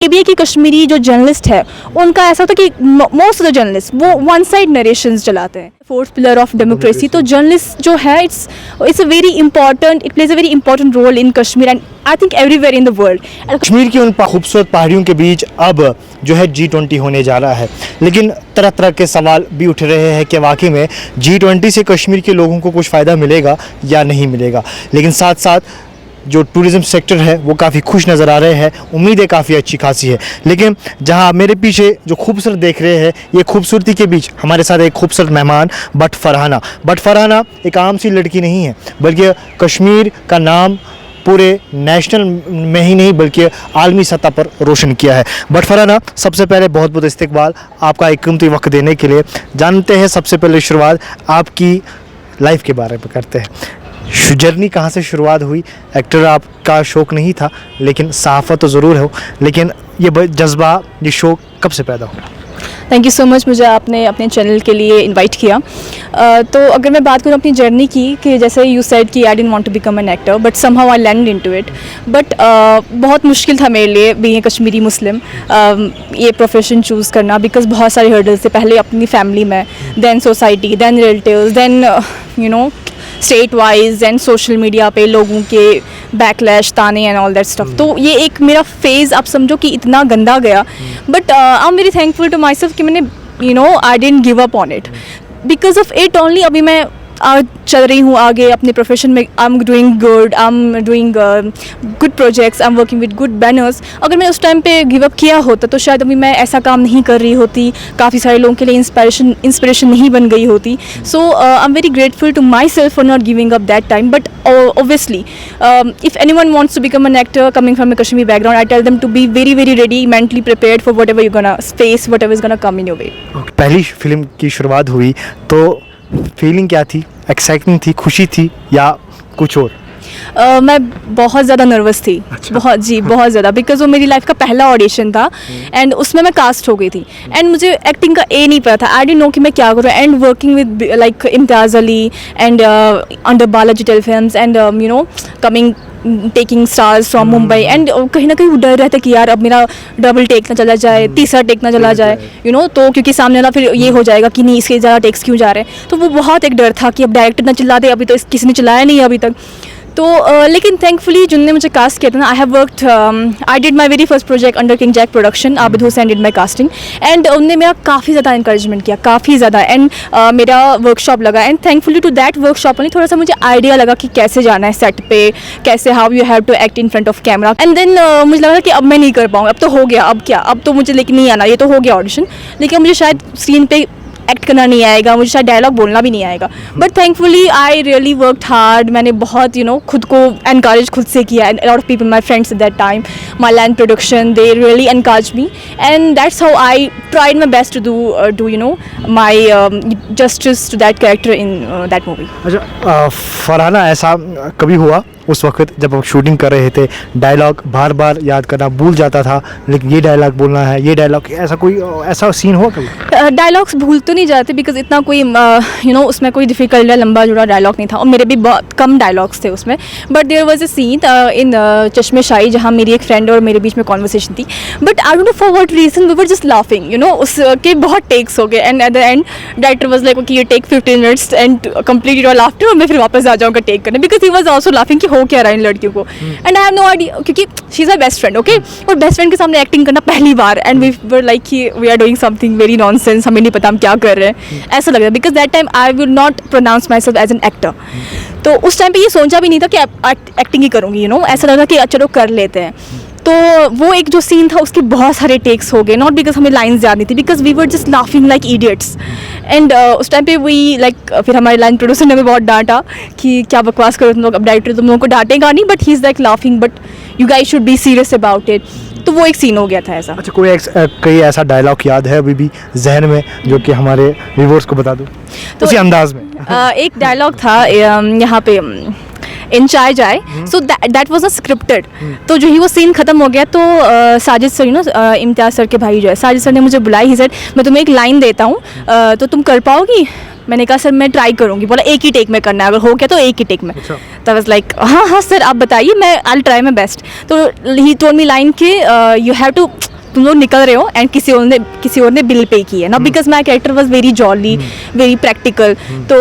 ये कि कश्मीरी जो जर्नलिस्ट है उनका ऐसा होता है कि मोस्ट ऑफ द जर्नलिस्ट वो वन साइड नरेशंस चलाते हैं। फोर्थ पिलर ऑफ डेमोक्रेसी, तो जर्नलिस्ट जो है it's a very important, it plays a very important role in Kashmir and I think everywhere in the world. Kashmir की उन खूबसूरत पहाड़ियों के बीच अब जो है G20 होने जा रहा है, लेकिन तरह तरह के सवाल भी उठ रहे हैं कि वाकई में G20 से कश्मीर के लोगों को कुछ फ़ायदा मिलेगा या नहीं मिलेगा। लेकिन साथ साथ जो टूरिज़्म सेक्टर है वो काफ़ी खुश नज़र आ रहे हैं, उम्मीदें काफ़ी अच्छी खासी है। लेकिन जहां आप मेरे पीछे जो खूबसूरत देख रहे हैं, ये खूबसूरती के बीच हमारे साथ एक खूबसूरत मेहमान बट फरहाना एक आम सी लड़की नहीं है, बल्कि कश्मीर का नाम पूरे नेशनल में ही नहीं बल्कि आलमी सतह पर रोशन किया है। बट फरहाना, सबसे पहले बहुत बहुत इस्तकबाल आपका एक कीमती वक्त देने के लिए। जानते हैं सबसे पहले शुरुआत आपकी लाइफ के बारे में करते हैं। जर्नी कहाँ से शुरुआत हुई? एक्टर आपका शौक़ नहीं था, लेकिन सहाफ़त तो ज़रूर हो, लेकिन ये जज्बा, ये शौक़ कब से पैदा हुआ? थैंक यू सो मच, मुझे आपने अपने चैनल के लिए इनवाइट किया। तो अगर मैं बात करूँ अपनी जर्नी की, कि जैसे यू सेड कि I didn't want to become an actor but somehow I land into it. But बहुत मुश्किल था मेरे लिए बीइंग कश्मीरी मुस्लिम ये प्रोफेशन चूज़ करना, बिकॉज बहुत सारे हर्डल्स थे। पहले अपनी फैमिली में, then society, then relatives, then you know state wise and social media पे लोगों के बैकलैश, ताने एंड ऑल दैट स्टफ। तो ये एक मेरा फेज़ आप समझो कि इतना गंदा गया। But I am very thankful to myself कि मैंने I didn't give up on it. Because of it only अभी मैं चल रही हूँ आगे अपने प्रोफेशन में। I am doing good, I am doing good projects, I am working with good banners. अगर मैं उस टाइम पे गिव अप किया होता तो शायद अभी मैं ऐसा काम नहीं कर रही होती, काफ़ी सारे लोगों के लिए इंस्पिरेशन नहीं बन गई होती। So I am very grateful to myself for not giving up that time. But obviously if anyone wants to become an actor coming from a Kashmiri background, I tell them to be very very ready, mentally prepared for whatever you're gonna face, whatever is gonna come in your way. पहली film की शुरुआत हुई तो feeling क्या थी? Exciting थी, खुशी थी या कुछ और? मैं बहुत ज़्यादा नर्वस थी। अच्छा। बहुत ज़्यादा, बिकॉज वो मेरी लाइफ का पहला ऑडिशन था एंड उसमें मैं कास्ट हो गई थी एंड मुझे एक्टिंग का नहीं पता था। आई डिडंट नो कि मैं क्या करूँ। And working with like Imtiaz Ali and under Balaji telefilms and you know coming taking stars from Mumbai, and कहीं ना कहीं डर रहता कि यार अब मेरा डबल टेक ना चला जाए, तीसरा टेक ना चला जाए, यू नो। तो क्योंकि सामने वाला फिर ये हो जाएगा कि नहीं इसके ज़्यादा टेक्स क्यों जा रहे हैं, तो वो बहुत एक डर था कि अब डायरेक्टर ना चिल्ला दे, अभी तो किसी ने चिल्लाया नहीं अभी तक। तो लेकिन थैंकफुली जिनने मुझे कास्ट किया था ना, I have worked, I did my very first project under King Jack production, Abid Hussain did my casting and उनने मेरा काफ़ी ज़्यादा इंकरेजमेंट किया, काफ़ी ज़्यादा। एंड मेरा वर्कशॉप लगा and thankfully to that workshop में थोड़ा सा मुझे आइडिया लगा कि कैसे जाना है सेट पे, कैसे how you have to act in front of camera. And then मुझे लगा कि अब मैं नहीं कर पाऊँगा, अब तो हो गया, अब क्या, अब तो मुझे लेकिन नहीं आना, ये तो हो गया ऑडिशन, लेकिन मुझे शायद स्क्रीन पे एक्ट करना नहीं आएगा, मुझे शायद डायलॉग बोलना भी नहीं आएगा। But thankfully I really worked hard. मैंने बहुत खुद को एनकरेज खुद से किया। And lot of people, my friends at that time, my land production, they really encourage me and that's how I tried my best to do you know my justice to that character in that movie. अच्छा फरहाना, ऐसा कभी हुआ उस वक्त जब हम shooting कर रहे थे, डायलॉग बार बार याद करना भूल जाता था, लेकिन ये डायलॉग बोलना है, ये डायलॉग, ऐसा कोई ऐसा सीन हुआ कभी? डायलॉग्स भूल तो नहीं जाते बिकॉज इतना कोई उसमें कोई डिफिकल्ट या लंबा जुड़ा डायलॉग नहीं था और मेरे भी बहुत कम डायलॉग्स थे उसमें। But there was a scene in Chashme Shahi जहाँ मेरी एक फ्रेंड और मेरे बीच में कॉन्वर्सेशन थी। But I don't know for what reason we were just laughing, उसके बहुत टेक्स हो गए and at the end director was like okay you take 15 minutes and complete your laughter और मैं फिर वापस आ जाऊँगा टेक करने, because he was also laughing कि हो क्या रहा है इन लड़कियों को। And I have no idea क्योंकि she is my best friend, okay, और बेस्ट फ्रेंड के सामने एक्टिंग करना पहली बार एंड वी वर लाइक कि we are doing something very nonsense, हमें नहीं पता हम क्या कर रहे हैं, ऐसा लग रहा है। Because that time I will not pronounce myself as an actor. तो उस टाइम पे ये सोचा भी नहीं था कि एक्टिंग ही करूँगी, ऐसा लगा कि चलो कर लेते हैं। तो वो एक जो सीन था उसके बहुत सारे टेक्स हो गए, नॉट बिकॉज हमें लाइन्स याद नहीं थी, because we were just laughing like idiots. And उस टाइम पे वी लाइक फिर हमारे लाइन प्रोड्यूसर ने हमें बहुत डांटा कि क्या बकवास करो तुम लोग, अब डायरेक्टर तुम लोगों को डांटेगा नहीं, but he is like laughing, but you guys should be serious about it. तो वो एक सीन हो गया था ऐसा। अच्छा, कोई ऐसा डायलॉग याद है अभी भी जहन में जो कि हमारे व्यूअर्स को बता दो तो उसी अंदाज में? एक डायलॉग था यहाँ पे इन चाय जाए, so that was a scripted. तो जो ही वो सीन खत्म हो गया तो साजिद सर इम्तियाज़ सर के भाई जो है साजिद सर ने मुझे बुलाई, ही सेड मैं तुम्हें एक लाइन देता हूँ तो तुम कर पाओगी? मैंने कहा सर मैं ट्राई करूँगी। बोला एक ही टेक में करना है, अगर हो गया तो एक ही टेक में। तो वाज लाइक हाँ सर आप बताइए, मैं I will try my best. तो ही टोल्ड मी लाइन के यू हैव टू तुम लोग निकल रहे हो एंड किसी और ने बिल पे किया ना, because my character was very jolly, very practical. तो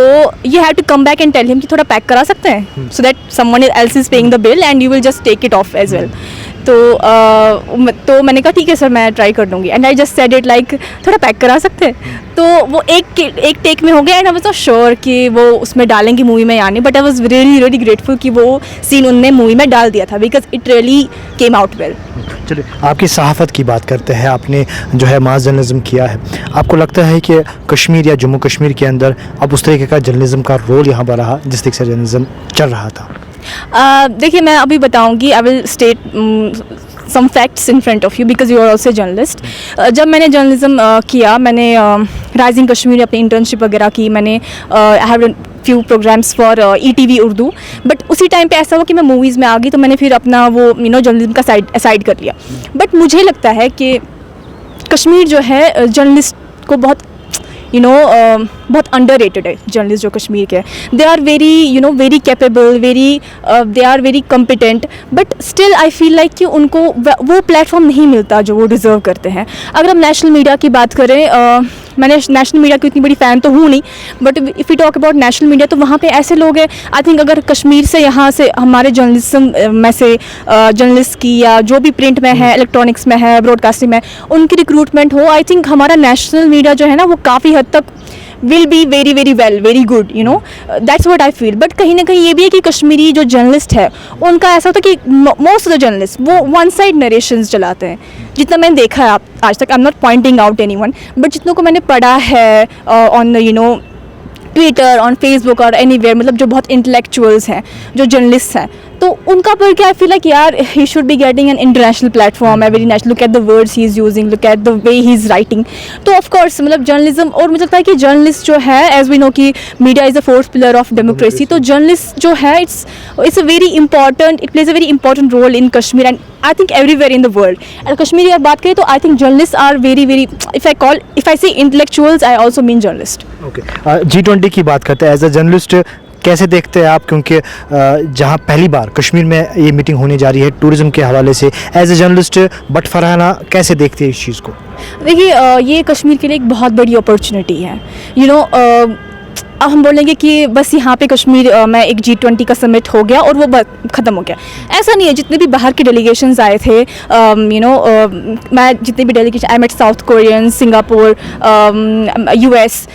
you have to come back and tell him कि थोड़ा पैक करा सकते हैं, so that someone else is paying the bill and you will just take it off as well. तो मैंने कहा ठीक है सर, मैं ट्राई कर दूंगी. And I just said it like थोड़ा पैक करा सकते हैं. तो वो एक टेक में हो गया and I was not sure कि वो उसमें डालेंगे मूवी में या नहीं, but I was really really grateful कि वो सीन उनने मूवी में डाल दिया था, because it really came out well. चलिए आपकी सहाफ़त की बात करते हैं. आपने जो है मास जर्नलिज्म किया है, आपको लगता है कि कश्मीर या जम्मू कश्मीर के अंदर अब उस तरीके का जर्नलिज्म का रोल यहाँ पर रहा जिस तरीके से जर्नलिज्म चल रहा था? देखिए मैं अभी बताऊंगी, I will state some facts in front of you because you are also journalist. जब मैंने जर्नलिज्म किया, मैंने राइजिंग कश्मीर अपनी इंटर्नशिप वगैरह की, मैंने I have few programs for ETV Urdu. But उसी टाइम पे ऐसा हुआ कि मैं मूवीज़ में आ गई, तो मैंने फिर अपना वो जर्नलिज्म का साइड कर लिया. बट मुझे लगता है कि कश्मीर जो है जर्नलिस्ट को बहुत बहुत अंडररेटेड है. जर्नलिस्ट जो कश्मीर के, they are very very capable, they are very competent, but still I feel like कि उनको वो प्लेटफॉर्म नहीं मिलता जो वो डिज़र्व करते हैं. अगर हम नेशनल मीडिया की बात करें, मैंने नेशनल मीडिया की इतनी बड़ी फ़ैन तो हूँ नहीं, but if you talk about national media तो वहाँ पे ऐसे लोग हैं. आई थिंक अगर कश्मीर से यहाँ से हमारे जर्नलिज्म में से जर्नलिस्ट की या जो भी प्रिंट में है, इलेक्ट्रॉनिक्स में है, ब्रॉडकास्टिंग में, उनकी रिक्रूटमेंट हो, आई थिंक हमारा नेशनल मीडिया जो है ना वो काफ़ी हद तक will be very very well, very good, that's what I feel. But कहीं ना कहीं ये भी है कि कश्मीरी जो जर्नलिस्ट है उनका ऐसा होता है कि मोस्ट ऑफ द जर्नलिस्ट वो वन साइड नरेशंस चलाते हैं. जितना मैंने देखा है आज तक, I am not pointing out anyone, but जितनों को मैंने पढ़ा है ऑन ट्विटर, ऑन फेसबुक और एनीवेयर, मतलब जो बहुत इंटेलेक्चुअल्स हैं, जो जर्नलिस्ट हैं, तो उनका पढ़ के आई फील लाइक यार he should be getting an international platform, very national. Look at the words he is using, look at the way he is writing. तो ऑफ कोर्स मतलब जर्नलिज्म, और मुझे लगता है कि जर्नलिस्ट जो है, एज वी नो कि media is the fourth pillar of democracy, तो जर्नलिस्ट जो है it's a very important, it plays a very important role in Kashmir and I think everywhere in the world. And Kashmir की अगर बात करें तो I think journalist are very very, if I say intellectuals, I also mean journalist. Okay, G20 की बात करते हैं. As a journalist कैसे देखते हैं आप, क्योंकि जहां पहली बार कश्मीर में ये मीटिंग होने जा रही है टूरिज्म के हवाले से, as a journalist but Farhana कैसे देखती है इस चीज़ को? देखिए ये कश्मीर के लिए एक बहुत बड़ी अपॉर्चुनिटी है. अब हम बोलेंगे कि बस यहाँ पे कश्मीर में एक G20 का समिट हो गया और वो ख़त्म हो गया. ऐसा नहीं है. जितने भी बाहर के डेलीगेशंस आए थे, मैं जितने भी delegation, I met South Korean, Singapore, US,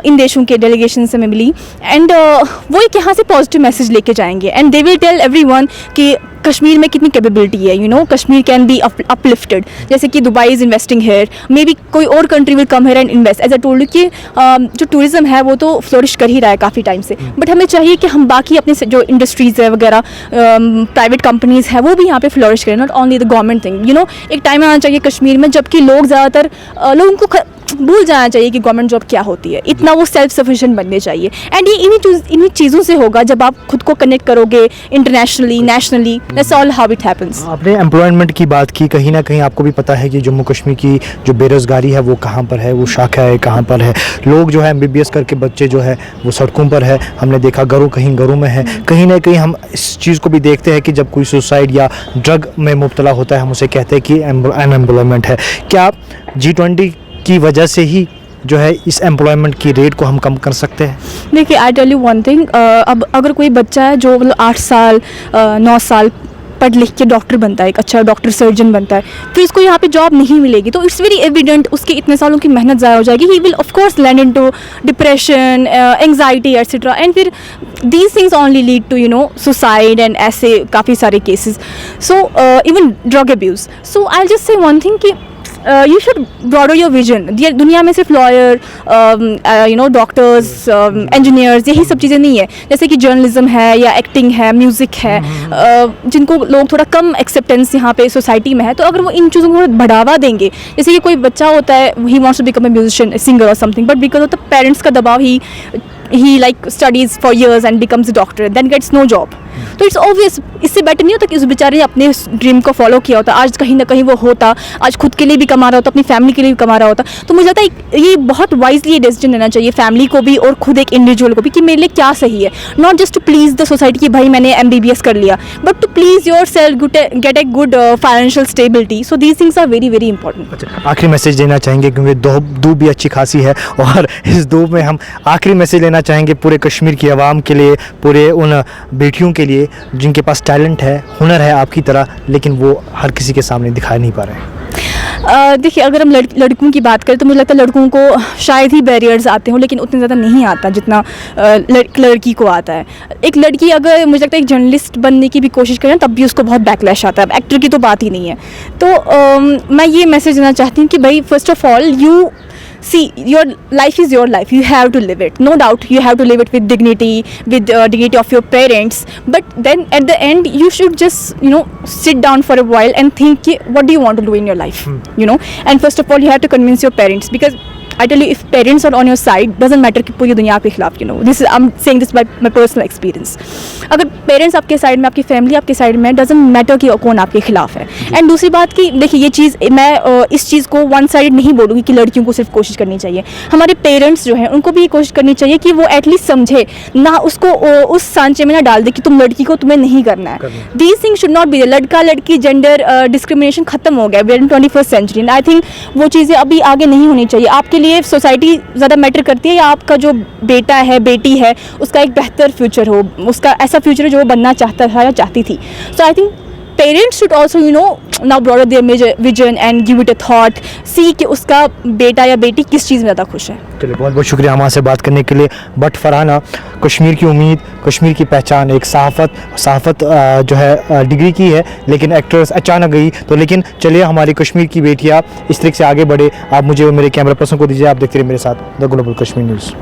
इन देशों के डेलीगेशन से मैं मिली, एंड वो एक यहाँ से पॉजिटिव मैसेज लेके जाएंगे and they will tell everyone कि कश्मीर में कितनी कैपेबिलिटी है. Kashmir can be uplifted. जैसे कि Dubai is investing here, maybe कोई और country will come here and invest. As I told you कि जो टूरिज्म है वो तो फ्लोरिश कर ही रहा है काफ़ी टाइम से, बट हमें चाहिए कि हम बाकी अपने जो इंडस्ट्रीज़ है वगैरह, प्राइवेट कंपनीज़ है, वो भी यहाँ पे फ्लोरिश करें, not only the government thing. एक टाइम आना चाहिए कश्मीर में जबकि लोग ज़्यादातर लोगों को भूल जाना चाहिए कि गवर्नमेंट जॉब क्या होती है. इतना वो सेल्फ सफिशिएंट बनने चाहिए. एंड ये इन्हीं चीज़ों से होगा जब आप खुद को कनेक्ट करोगे internationally, nationally. That's all how it happens. आपने एम्प्लॉयमेंट की बात की, कहीं ना कहीं आपको भी पता है कि जम्मू कश्मीर की जो बेरोज़गारी है वो कहाँ पर है, वो शाखा है कहाँ पर है. लोग जो है MBBS करके बच्चे जो है वो सड़कों पर है. हमने देखा घरों में है. कहीं ना कहीं हम इस चीज़ को भी देखते हैं कि जब कोई सुसाइड या ड्रग में मुब्तला होता है हम उसे कहते हैं कि अनएम्प्लॉयमेंट है. क्या G20 की वजह से ही जो है इस एम्प्लॉयमेंट की रेट को हम कम कर सकते हैं? देखिए I tell you one thing, अब अगर कोई बच्चा है जो मतलब 8 साल 9 साल पढ़ लिख के डॉक्टर बनता है, एक अच्छा डॉक्टर सर्जन बनता है, फिर इसको यहाँ पे जॉब नहीं मिलेगी, तो इट्स वेरी एविडेंट उसके इतने सालों की मेहनत ज़ाया हो जाएगी. He will of course land into depression, anxiety etcetera, and फिर these things only lead to suicide and ऐसे काफ़ी सारे cases. So even drug abuse. So I just say one thing कि you should broaden your vision. दुनिया में सिर्फ lawyer, doctors, engineers, यही सब चीज़ें नहीं है. जैसे कि जर्नलिज्म है या एक्टिंग है, म्यूज़िक है, जिनको लोग थोड़ा कम एक्सेप्टेंस यहाँ पे सोसाइटी में है, तो अगर वो इन चीज़ों को बढ़ावा देंगे, जैसे कि कोई बच्चा होता है, he wants to become a musician, singer और something, but because of the parents का दबाव ही like studies for years and becomes a doctor, then gets no job. तो इट्स ऑब्वियस, इससे बेटर नहीं होता कि उस बेचारे ने अपने ड्रीम को फॉलो किया होता, आज कहीं ना कहीं वो होता, आज खुद के लिए भी कमा रहा होता, अपनी फैमिली के लिए भी कमा रहा होता। तो मुझे लगता है ये बहुत वाइजली डिसीजन लेना चाहिए फैमिली को भी और खुद एक इंडिविजुअल को भी कि मेरे लिए क्या सही है, not just to please the society कि भाई मैंने MBBS कर लिया, but to please yourself, get a good financial stability. So these things are very very important. अच्छा, आखिरी मैसेज देना चाहेंगे क्योंकि धूप भी अच्छी खासी है, और इस धूप में हम आखिरी मैसेज लेना चाहेंगे पूरे कश्मीर की आवाम के लिए, पूरे उन बेटियों के लिए जिनके पास टैलेंट है, हुनर है आपकी तरह, लेकिन वो हर किसी के सामने दिखा नहीं पा रहे हैं। देखिए, अगर हम लड़कों की बात करें तो मुझे लगता है लड़कों को शायद ही बैरियर्स आते हों, लेकिन उतने ज़्यादा नहीं आता जितना लड़की को आता है। एक लड़की अगर मुझे लगता है एक जर्नलिस्ट बनने की भी कोशिश करें तब भी उसको बहुत बैकलैश आता है, अब एक्टर की तो बात ही नहीं है। तो मैं ये मैसेज देना चाहती हूँ कि भाई first of all you see, your life is your life, you have to live it, no doubt you have to live it with dignity, with dignity of your parents, but then at the end you should just sit down for a while and think ki, what do you want to do in your life, and first of all you have to convince your parents, because I tell you, if parents are on your side, doesn't matter कि पूरी दुनिया आपके खिलाफ, this is, I'm saying this by my personal experience. अगर parents आपके side में, आपकी family आपके साइड में, डजेंट मैटर कि कौन आपके खिलाफ है। एंड दूसरी बात कि देखिए, ये चीज़ मैं इस चीज़ को वन साइड नहीं बोलूँगी कि लड़कियों को सिर्फ कोशिश करनी चाहिए, हमारे पेरेंट्स जो हैं उनको भी कोशिश करनी चाहिए कि वो एटलीस्ट समझे ना, उसको उस सांचे में ना डाल दे कि तुम लड़की को तुम्हें नहीं करना है। These things should not be there. लड़का लड़की जेंडर डिस्क्रिमिनेशन खत्म हो गया, we are in 21st century, and I think वो चीज़ें अभी आगे नहीं होनी चाहिए। आपके लिए सोसाइटी ज़्यादा मैटर करती है या आपका जो बेटा है, बेटी है, उसका एक बेहतर फ्यूचर हो, उसका ऐसा फ्यूचर जो वो बनना चाहता था या चाहती थी। So I think parents should also now broader their vision and give it a thought, see कि उसका बेटा या बेटी किस चीज़ में ज़्यादा खुश है। चलिए, बहुत बहुत शुक्रिया हमारे से बात करने के लिए। बट फरहाना, कश्मीर की उम्मीद, कश्मीर की पहचान, एक सहाफ़त जो है डिग्री की है, लेकिन एक्ट्रेस अचानक गई तो, लेकिन चलिए हमारी कश्मीर की बेटियाँ इस तरीके से आगे बढ़े। आप मुझे और मेरे कैमरा पर्सन को दीजिए, आप देखते रहिए मेरे साथ द ग्लोबल कश्मीर न्यूज़।